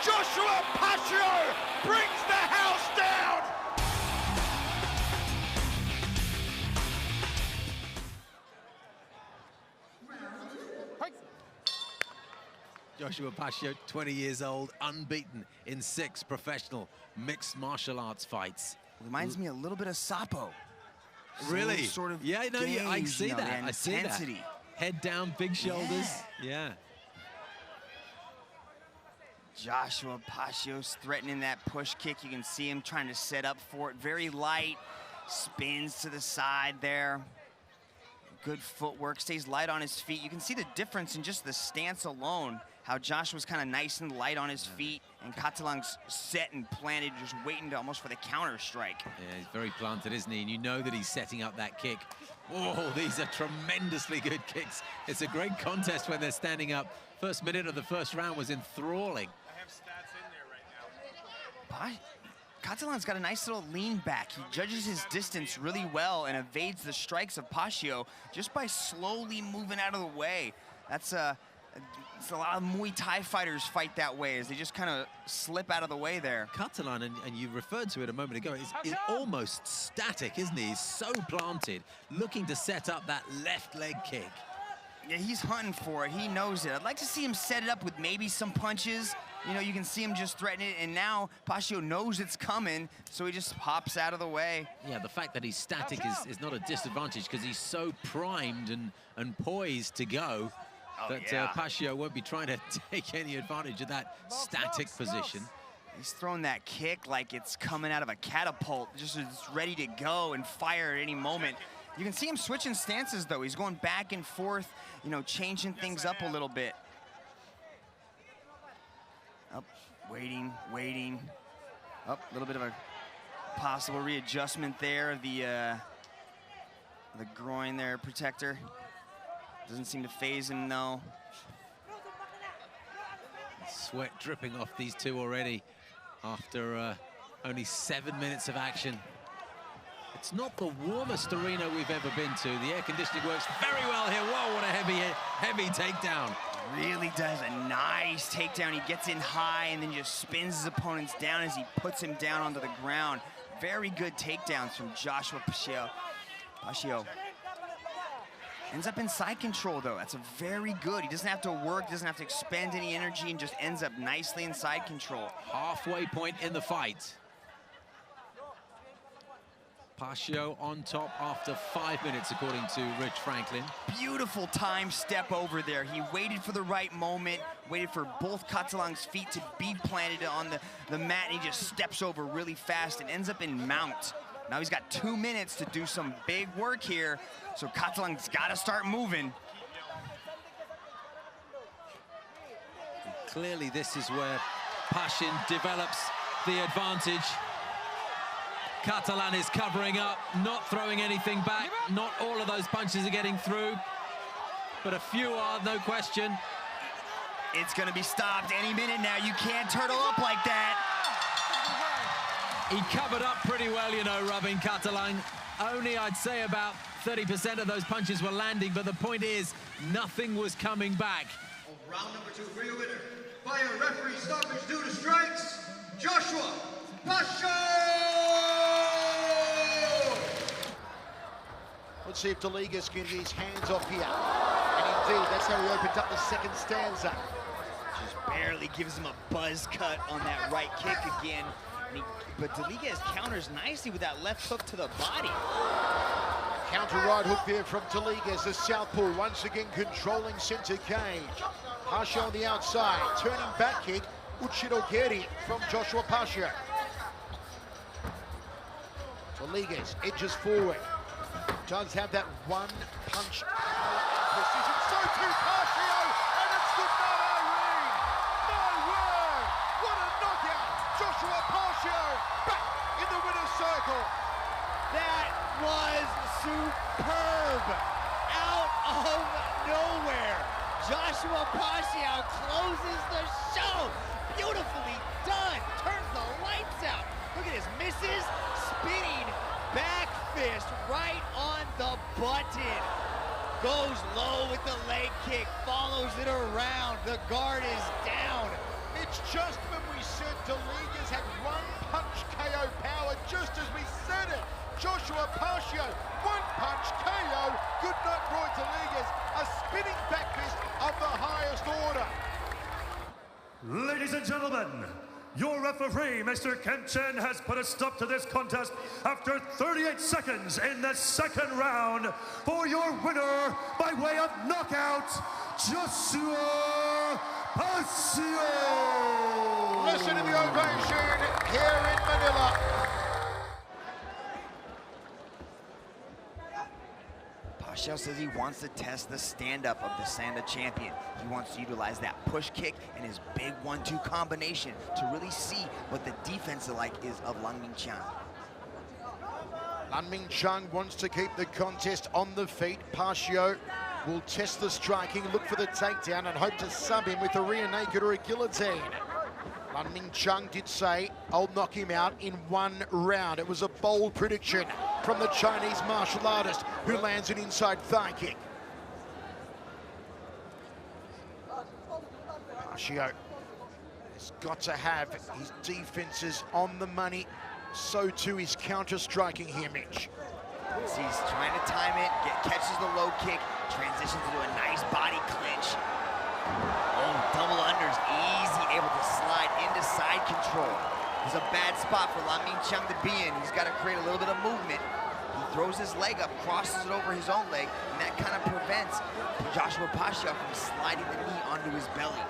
Joshua Pacio brings the house down! Joshua Pacio, 20 years old, unbeaten in 6 professional mixed martial arts fights. Reminds me a little bit of Sapo. Really? Same sort of yeah, no, gaze, I see that. I see intensity. that. Head down, big shoulders. Yeah. Joshua Pacio's threatening that push kick. You can see him trying to set up for it. Very light, spins to the side there. Good footwork, stays light on his feet. You can see the difference in just the stance alone, how Joshua's kind of nice and light on his feet, and Catalan's set and planted, just waiting to almost for the counter strike. Yeah, he's very planted, isn't he? And you know that he's setting up that kick. Oh, these are tremendously good kicks. It's a great contest when they're standing up. First minute of the first round was enthralling. I have stats in there right now. Catalan's got a nice little lean back. He judges his distance really well and evades the strikes of Pacio just by slowly moving out of the way. That's a lot of Muay Thai fighters fight that way, as they just kind of slip out of the way there. Catalan, and you referred to it a moment ago, is almost static, isn't he? He's so planted, looking to set up that left leg kick. Yeah, he's hunting for it. He knows it. I'd like to see him set it up with maybe some punches. You know, you can see him just threaten it, and now Pacio knows it's coming, so he just hops out of the way. Yeah, the fact that he's static is not a disadvantage, because he's so primed and poised to go that Pacio won't be trying to take any advantage of that static position. He's throwing that kick like it's coming out of a catapult, just it's ready to go and fire at any moment. You can see him switching stances, though. He's going back and forth, you know, changing things up a little bit. Up, waiting. Up, a little bit of a possible readjustment there. The groin there, protector. Doesn't seem to phase him, though. Sweat dripping off these two already after only 7 minutes of action. It's not the warmest arena we've ever been to. The air conditioning works very well here. Whoa, what a heavy takedown. Really does a nice takedown. He gets in high and then just spins his opponents down as he puts him down onto the ground. Very good takedowns from Joshua Pacio. Ends up in side control, though. That's a very good. He doesn't have to work, doesn't have to expend any energy, and just ends up nicely in side control. Halfway point in the fight. Pacio on top after 5 minutes, according to Rich Franklin. Beautiful time step over there. He waited for the right moment, waited for both Catalan's feet to be planted on the mat, and he just steps over really fast and ends up in mount. Now he's got 2 minutes to do some big work here, so Catalan's got to start moving. Clearly, this is where passion develops the advantage. Catalan is covering up, not throwing anything back. Not all of those punches are getting through, but a few are, no question. It's going to be stopped any minute now. You can't turtle up like that. He covered up pretty well, you know, rubbing Catalan. Only, I'd say, about 30% of those punches were landing, but the point is, nothing was coming back. Round number 2 for your winner, by a referee stoppage due to strikes, Joshua Pacio! Let's see if Doliguez can get his hands off here. And indeed, that's how he opened up the second stanza. Just barely gives him a buzz cut on that right kick again. But Doliguez counters nicely with that left hook to the body. Counter right hook there from Doliguez, the southpaw, once again controlling center cage. Pacio on the outside, turning back kick, Uchidogeri from Joshua Pacio. Doliguez edges forward. Does have that one punch precision. So too Pacio, and it's good night, Irene. My word, what a knockout. Joshua Pacio back in the winner's circle. That was superb. Out of nowhere, Joshua Pacio closes the show. Beautifully done. Turns the lights out. Look at his misses. Spinning back fist right on the button. Goes low with the leg kick. Follows it around. The guard is down. It's just when we Doliguez had one punch KO power just as we said it. Joshua Pacio, one punch KO. Good night, Roy Doliguez. A spinning back fist of the highest order. Ladies and gentlemen, your referee, Mr. Ken Chen, has put a stop to this contest after 38 seconds in the second round for your winner by way of knockout, Joshua Pacio. Listen to the ovation here in Manila. Pacio says he wants to test the stand-up of the Sanda champion. He wants to utilize that push kick and his big 1-2 combination to really see what the defense like is of Lan Mingqiang. Lan Mingqiang wants to keep the contest on the feet. Pacio will test the striking, look for the takedown, and hope to sub him with a rear naked or a guillotine. Lan Mingqiang did say, I'll knock him out in one round. It was a bold prediction from the Chinese martial artist who lands an inside thigh kick. Pacio has got to have his defenses on the money. So too his counter-striking here, Mitch. He's trying to time it, catches the low kick, transitions into a nice body clinch. Oh, double unders, easy, able to slide into side control. It's a bad spot for Lan Mingqiang to be in. He's got to create a little bit of movement. He throws his leg up, crosses it over his own leg, and that kind of prevents Joshua Pacio from sliding the knee onto his belly.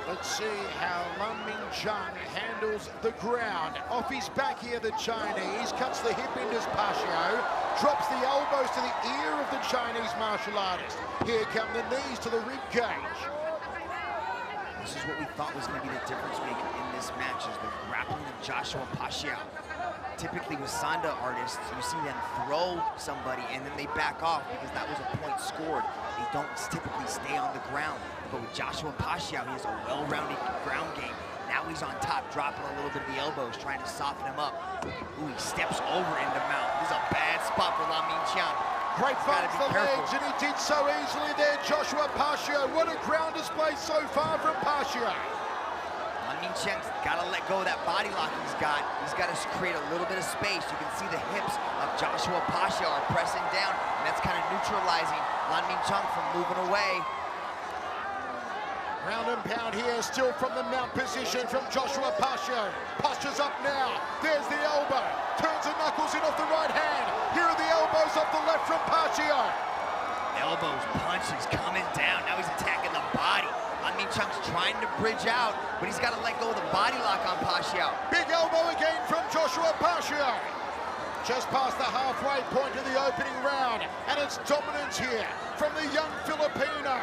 Let's see how Lan Mingqiang handles the ground. Off his back here, the Chinese cuts the hip into Pacio, drops the elbows to the ear of the Chinese martial artist. Here come the knees to the rib cage. This is what we thought was going to be the difference maker in this match, is the grappling of Joshua Pacio. Typically with Sanda artists, you see them throw somebody and then they back off because that was a point scored. They don't typically stay on the ground. But with Joshua Pacio, he has a well-rounded ground game. Now he's on top, dropping a little bit of the elbows, trying to soften him up. Ooh, he steps over into mount. This is a bad spot for Lan Mingqiang. Great fight for the legs, and he did so easily there, Joshua Pacio. What a ground display so far from Pacio. Lan Mingqiang's got to let go of that body lock he's got. He's got to create a little bit of space. You can see the hips of Joshua Pacio are pressing down, and that's kind of neutralizing Lan Mingqiang from moving away. Round and pound here, still from the mount position from Joshua Pacio. Postures up now. There's the elbow. Turns the knuckles in off the right hand. Here are the elbows off the left from Pacio. Elbows, punches coming down. Now he's attacking the body. Lan Mingqiang's trying to bridge out, but he's got to let go of the body lock on Pacio. Big elbow again from Joshua Pacio. Just past the halfway point of the opening round, and it's dominance here from the young Filipino.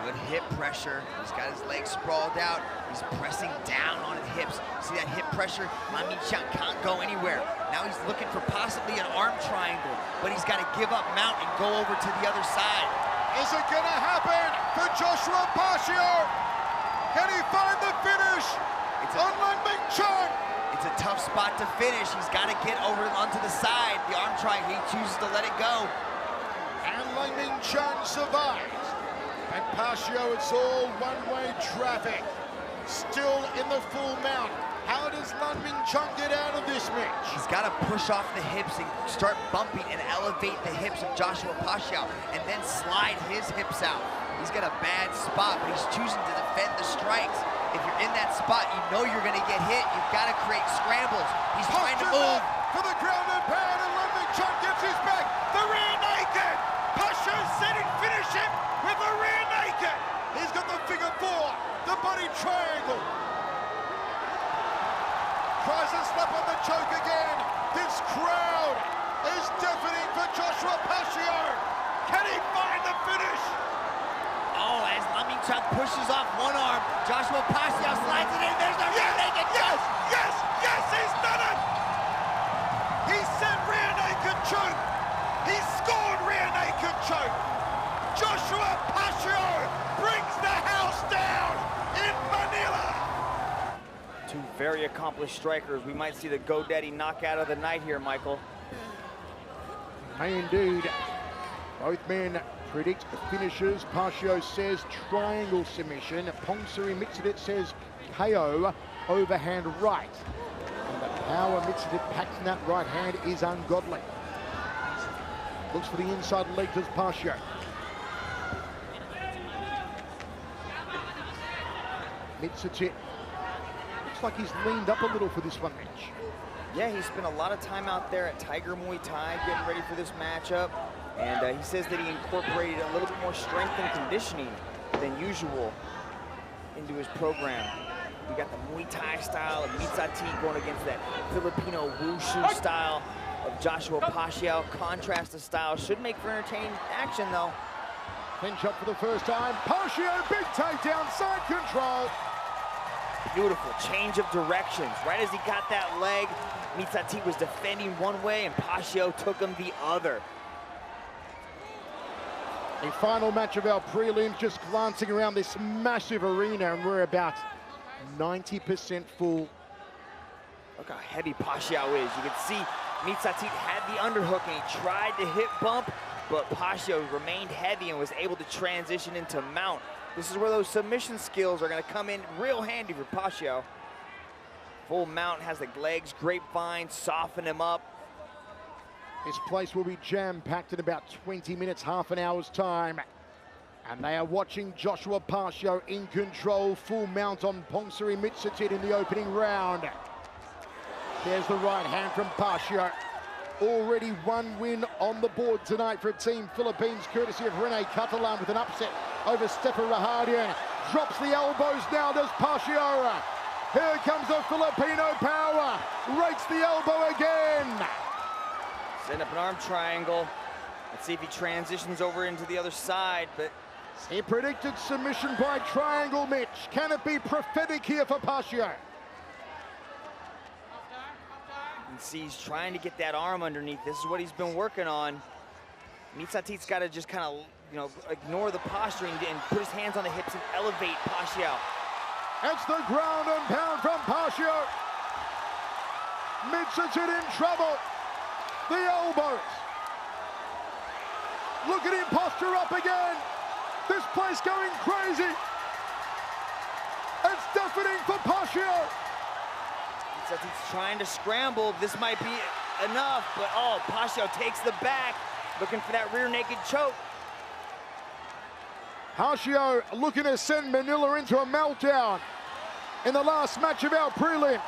Good hip pressure. He's got his legs sprawled out. He's pressing down on his hips. See that hip pressure? Lan Mingqiang can't go anywhere. Now he's looking for possibly an arm triangle, but he's got to give up mount and go over to the other side. Is it going to happen for Joshua Pacio? Can he find the finish on Lan Mingqiang? It's a tough spot to finish. He's got to get over onto the side. The arm triangle, he chooses to let it go. And Lan Mingqiang survives. And Pacio, it's all one-way traffic. Still in the full mount. How does Lan Mingqiang get out of this match? He's got to push off the hips and start bumping and elevate the hips of Joshua Pacio and then slide his hips out. He's got a bad spot, but he's choosing to defend the strikes. If you're in that spot, you know you're going to get hit. You've got to create scrambles. He's trying to move. For the ground and pound, and Lan Mingqiang gets his back. The rear naked. Pacio said he'd finish him with a rear naked. He's got the figure four, the body triangle. Tries to slap on the choke again. This crowd is deafening for Joshua Pacio. Can he find the finish? Oh, as Lan Mingqiang pushes off one arm, Joshua Pacio slides it in. There's the rear naked choke. Yes, he's done it. He said rear naked choke. He scored rear naked choke. Joshua Pacio brings the house down in Manila. Two very accomplished strikers. We might see the GoDaddy knockout of the night here, Michael. May indeed. Both men predict finishes. Pacio says triangle submission. Pongsari Mitsudet says KO. overhand right. And the power Mitsutit packs in that right hand is ungodly. Looks for the inside leg, does Pacio. Mitsutit looks like he's leaned up a little for this one, Mitch. Yeah, he spent a lot of time out there at Tiger Muay Thai getting ready for this matchup. And he says that he incorporated a little bit more strength and conditioning than usual into his program. We got the Muay Thai style of Mitsutit going against that Filipino Wushu style of Joshua Pacio. Contrast the style should make for entertaining action, though. Clinch up for the first time. Pacio, big takedown, side control. Beautiful change of directions. Right as he got that leg, Mitsutit was defending one way and Pacio took him the other. The final match of our prelims, just glancing around this massive arena, and we're about 90% full. Look how heavy Pacio is. You can see Mitsutit had the underhook and he tried to hip bump, but Pacio remained heavy and was able to transition into mount. This is where those submission skills are going to come in real handy for Pacio. Full mount, has the legs grapevine, soften him up. This place will be jam-packed in about 20 minutes, half an hour's time. And they are watching Joshua Pacio in control, full mount on Pongsari Mitsutit in the opening round. There's the right hand from Pacio. Already one win on the board tonight for Team Philippines, courtesy of Rene Catalan with an upset over Stefan Rahadian. Drops the elbows now, does Pacio. Here comes the Filipino power. Rakes the elbow again. Setting up an arm triangle. Let's see if he transitions over into the other side, but... He predicted submission by triangle, Mitch. Can it be prophetic here for Pacio? You can see he's trying to get that arm underneath. This is what he's been working on. Mitsutit's got to just kind of, ignore the posturing and put his hands on the hips and elevate Pacio. It's the ground and pound from Pacio. Mitsutit in trouble. The elbows. Look at him posture up again. This place going crazy. It's deafening for Pacio. Mitsutit's trying to scramble. This might be enough, but Pacio takes the back, looking for that rear naked choke. Pacio looking to send Manila into a meltdown in the last match of our prelims.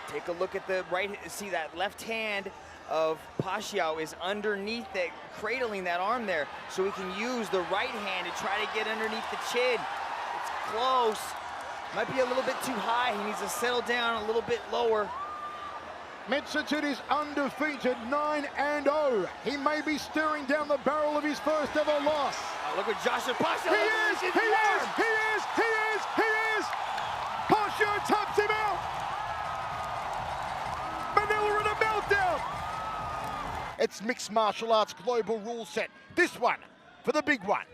Take a look at the right, see that left hand of Pacio is underneath that, cradling that arm there, so he can use the right hand to try to get underneath the chin. It's close, might be a little bit too high. He needs to settle down a little bit lower. Mitsutit is undefeated, 9-0. He may be staring down the barrel of his first ever loss. Look at Joshua Pacio. He is! Pacio taps him out. Manila in a meltdown. It's mixed martial arts global rule set. This one for the big one.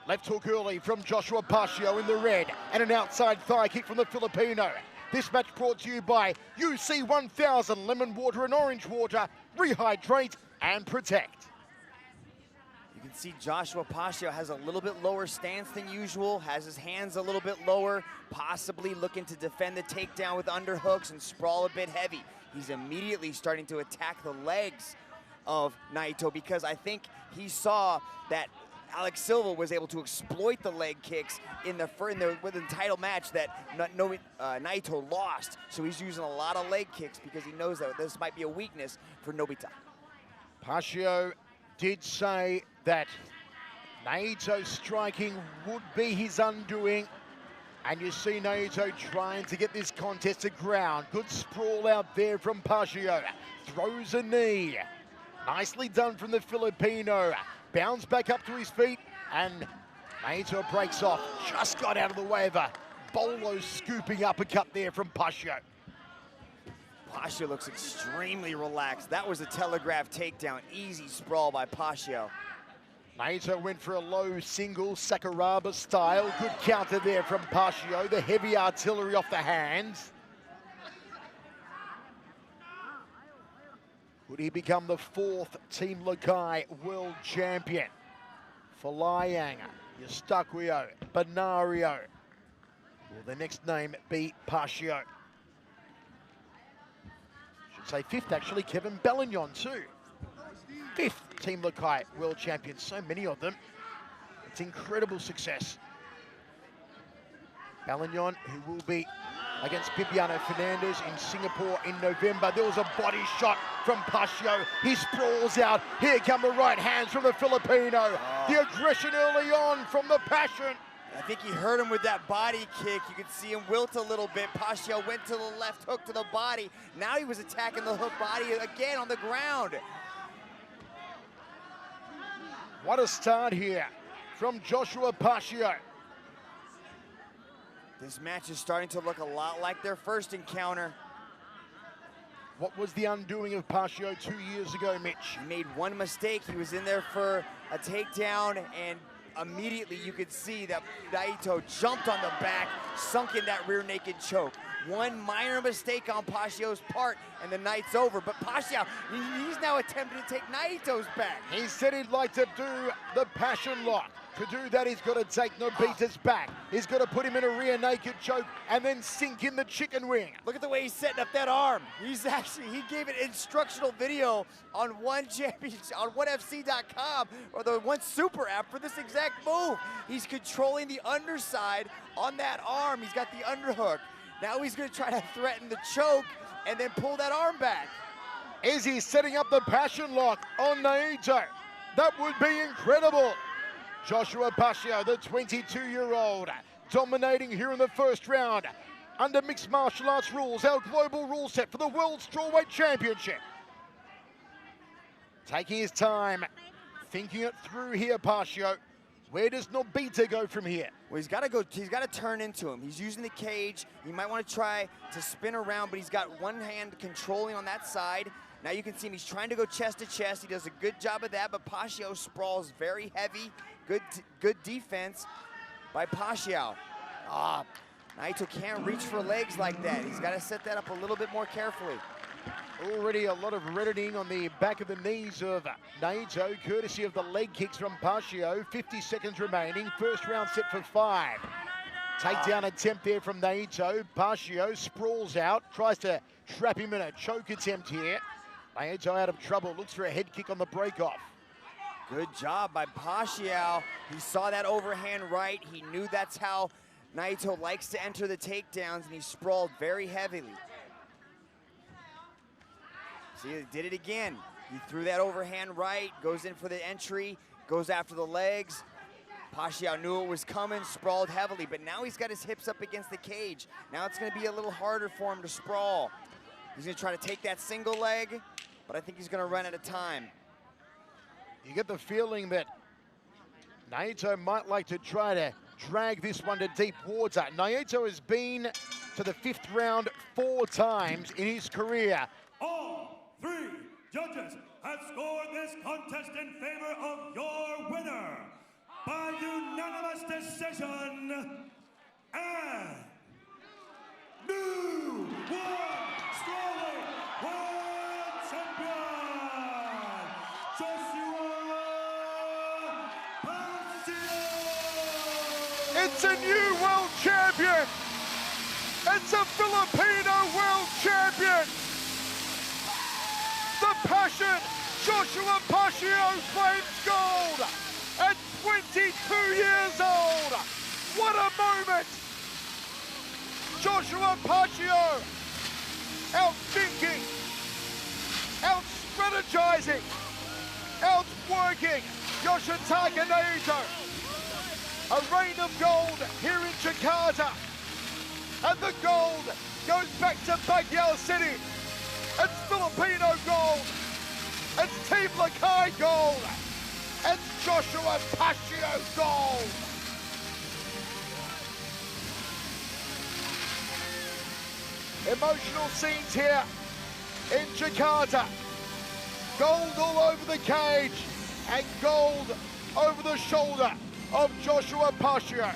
Left hook early from Joshua Pacio in the red, and an outside thigh kick from the Filipino. This match brought to you by UC 1000 Lemon Water and Orange Water. Rehydrate and protect. You can see Joshua Pacio has a little bit lower stance than usual, has his hands a little bit lower, possibly looking to defend the takedown with underhooks and sprawl a bit heavy. He's immediately starting to attack the legs of Naito because I think he saw that Alex Silva was able to exploit the leg kicks in the title match that Naito lost. So he's using a lot of leg kicks because he knows that this might be a weakness for Nobita. Pacio did say that Naito's striking would be his undoing. And you see Naito trying to get this contest to ground. Good sprawl out there from Pacio. Throws a knee. Nicely done from the Filipino. Bounds back up to his feet, and Naito breaks off. Just got out of the way of a bolo scooping uppercut there from Pacio. Pacio looks extremely relaxed. That was a telegraph takedown. Easy sprawl by Pacio. Naito went for a low single Sakuraba style. Good counter there from Pacio. The heavy artillery off the hands. Could he become the 4th Team Lakai world champion? For Liang, Yoshitaka Naito. Will the next name be Pacio? Should say fifth, actually. Kevin Bellignon, too. Fifth Team Lakai world champions. So many of them. It's incredible success. Bellignon, who will be against Bibiano Fernandez in Singapore in November. There was a body shot from Pacio. He sprawls out. Here come the right hands from the Filipino. The aggression early on from the passion. I think he hurt him with that body kick. You could see him wilt a little bit. Pacio went to the left hook to the body. Now he was attacking the hook body again on the ground. What a start here from Joshua Pacio. This match is starting to look a lot like their first encounter. What was the undoing of Pacio 2 years ago, Mitch? He made one mistake. He was in there for a takedown, and immediately you could see that Naito jumped on the back, sunk in that rear naked choke. One minor mistake on Pacio's part, and the night's over. But Pacio, he's now attempting to take Naito's back. He said he'd like to do the passion lock. To do that, he's got to take Nobita's back. He's got to put him in a rear naked choke and then sink in the chicken wing. Look at the way he's setting up that arm. He gave an instructional video on OneFC.com or the One Super app for this exact move. He's controlling the underside on that arm. He's got the underhook. Now he's going to try to threaten the choke and then pull that arm back. Is he setting up the passion lock on Naito? That would be incredible. Joshua Pacio, the 22-year-old, dominating here in the first round under mixed martial arts rules, our global rule set for the World Strawweight Championship. Taking his time, thinking it through here, Pacio. Where does Nobita go from here? Well, he's got to turn into him. He's using the cage. He might want to try to spin around, but he's got one hand controlling on that side. Now you can see him, he's trying to go chest to chest. He does a good job of that, but Pacio sprawls very heavy. Good defense by Pacio. Naito can't reach for legs like that. He's got to set that up a little bit more carefully. Already a lot of reddening on the back of the knees of Naito, courtesy of the leg kicks from Pacio. 50 seconds remaining. First round set for 5. Takedown attempt there from Naito. Pacio sprawls out, tries to trap him in a choke attempt here. Naito out of trouble, looks for a head kick on the breakoff. Good job by Pacio. He saw that overhand right. He knew that's how Naito likes to enter the takedowns, and he sprawled very heavily. See, he did it again. He threw that overhand right, goes in for the entry, goes after the legs. Pacio knew it was coming, sprawled heavily, but now he's got his hips up against the cage. Now it's going to be a little harder for him to sprawl. He's going to try to take that single leg, but I think he's going to run out of time. You get the feeling that Naito might like to try to drag this one to deep water. Naito has been to the 5th round 4 times in his career. All 3 judges have scored this contest in favor of your winner by unanimous decision and new World Strawweight World Champion, Joshua Pacio! It's a new world champion! It's a Filipino world champion! The passion, Joshua Pacio claims gold at 22 years old. What a moment! Joshua Pacio out-thinking, out-strategizing, out-working Yoshitaka Naito. A rain of gold here in Jakarta. And the gold goes back to Pacio City. It's Filipino gold. It's Team Lakai gold. It's Joshua Pacio gold. Emotional scenes here in Jakarta. Gold all over the cage and gold over the shoulder of Joshua Pacio.